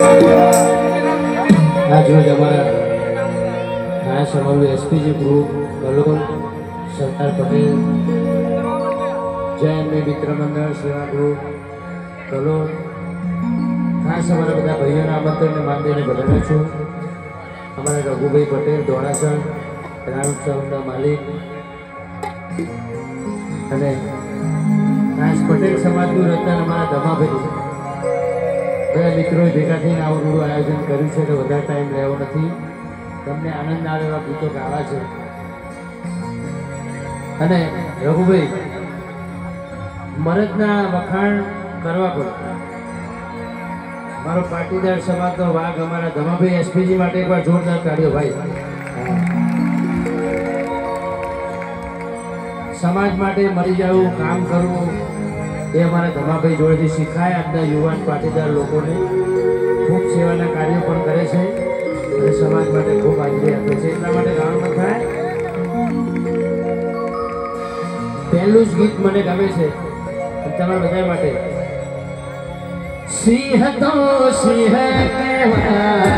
आज रोज हमारा खास हमारे एसपीजी ग्रुप कलोल सरदार पटेल जैन मित्र मंडल सेवा ग्रुप कलोल खास हमारा बधा भाईओं आमंत्रण ने मान देने बधाई छूँ। हमारा रघुभाई पटेल धोड़ासर ग्राउंड साउंड मालिक અને ખાસ પટેલ સમાજનું રતન અમારા દમાભાઈ બધા મિત્રોએ ભેગા થઈને આવું રૂડું આયોજન કર્યું છે. એટલે વધારે ટાઈમ લેવો નથી. તમને આનંદ આવે એવા ગીતો ગાવા છે. અને રઘુભાઈ મરદના વખાણ કરવા પડે. મારો પાટીદાર સમાજનો વાઘ અમારા દમાભાઈ એસપીજી માટે એકવાર જોરદાર તાળીઓ ભાઈ. समाज माटे मरी जाऊँ काम करवू ये अमरा धमाभाई जोड़ेथी शीखाय. आजना युवान पाटीदार लोकोने खूब सेवाना कार्यों पण करे छे अने समाज माटे खूब हाजरी आपे छे. એટલા માટે ગાવાનું થાય. પહેલું જ ગીત મને ગમે છે તમારા બધા માટે. સિંહ તો સિંહ કહેવાય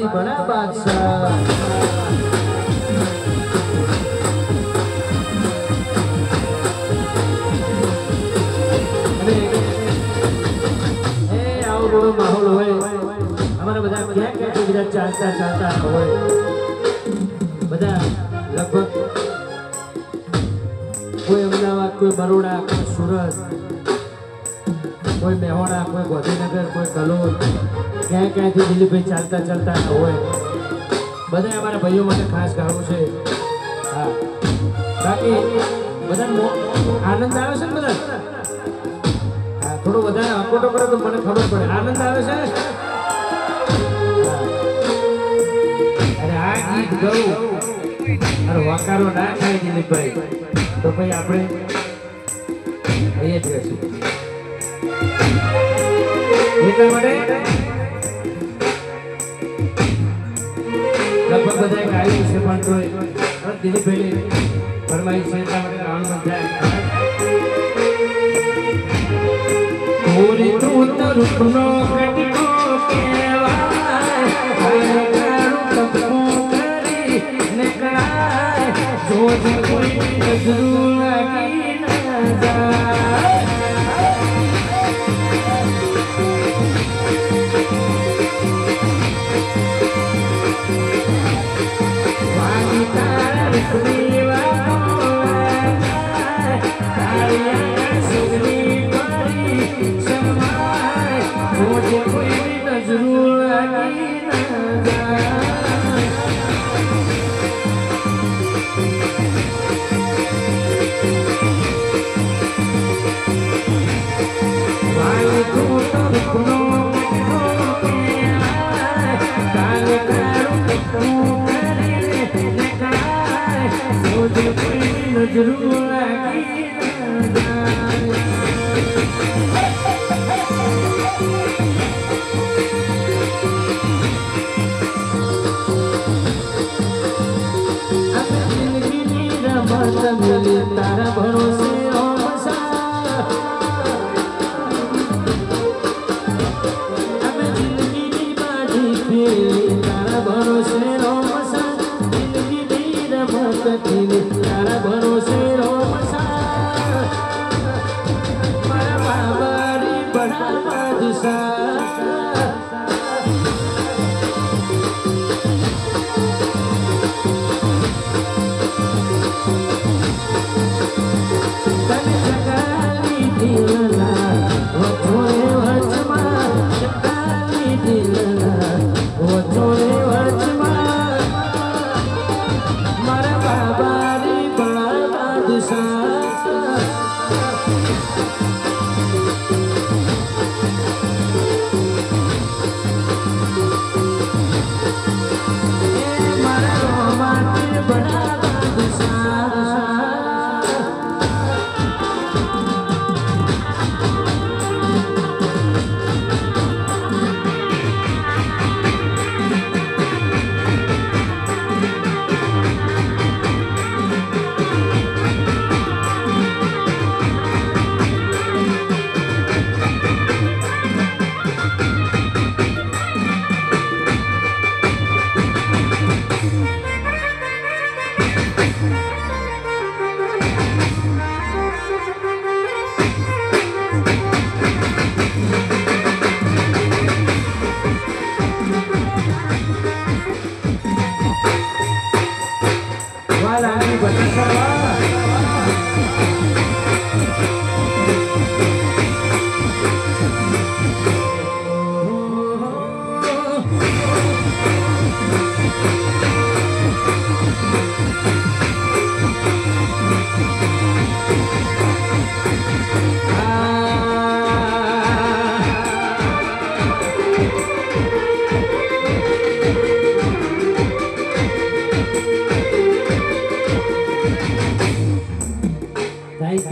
बड़ा बादशाह माहौल हो हमारा बधा क्या क्या गुजरात चालता चालता हो बधा लगभग कोई अमदावाद कोई बरोड़ा कोई सूरत कोई मेहोड़ा कोई गांधीनगर कोई कलोल क्या क्या थी दिल्ली पे चालता चालता हो बधा हमारा भाइयों माटे खास गाવું છે हाँ बाकी बधा आनंद आवे છે बधा थोड़ो વધારે આકોટો કરો તો મને ખબર પડે આનંદ આવે છે અરે આ ગીત ગાઉં અરે વાકારો ના થાય દિલીપભાઈ તો ભાઈ આપણે અહીંયા જ રહેશું એટલા માટે લગભગ બધા ગાયું છે પણ તો દિલીપભાઈ ફરમાઈશ છે એટલા માટે રાવણ બંધાય पूरी तू तो रुकनो कटको केवाय हर करू करी निकलाय जो जो कोई नजरू लगी न जाए वाली तारा रुकनी वाला तारिया सुगनी मुझे कोई नजरू लगी न जाए भाई तू तो रुकनो काल करूं तू करे निकलाए मुझे कोई नजरू लगी न जाए तारा भरोसे जिंदगी बाजी तारा भरोसे जिंदगी रमत तारा भरोसे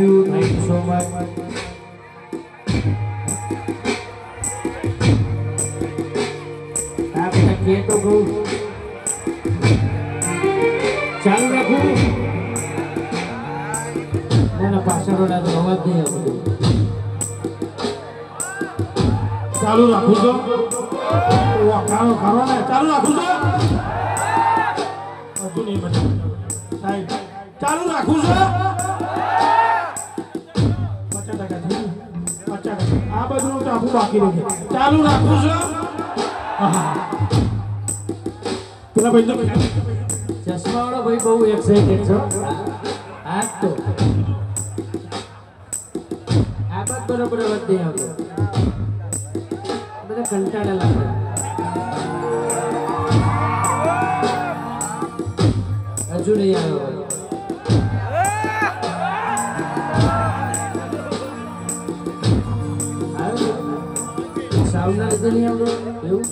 યુ સો મચ. આ બધા કે તો કહું ચાલુ રાખું મને પાછળ તો અવાજ નહીં આવતો. ચાલુ રાખું છો વાકારો કરો ને ચાલુ રાખું છો હજુ નહીં બને સાહેબ ચાલુ રાખું છો 50% આ બધું ચાપુ બાકી રહે ચાલુ રાખું છો પેલા ભાઈ તો ચશ્માવાળો ભાઈ બહુ એક્સાઇટેડ છો. આજ તો આ બાદ બરોબર અવાજ નહીં આવતો. બધા કંટાળા લાગે. હજુ નહીં આવ્યો. સાઉન્ડ ના લીધે નહીં આવતો એવું.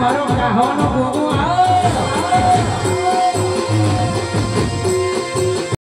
મારો કાહોનો ગોગો આવો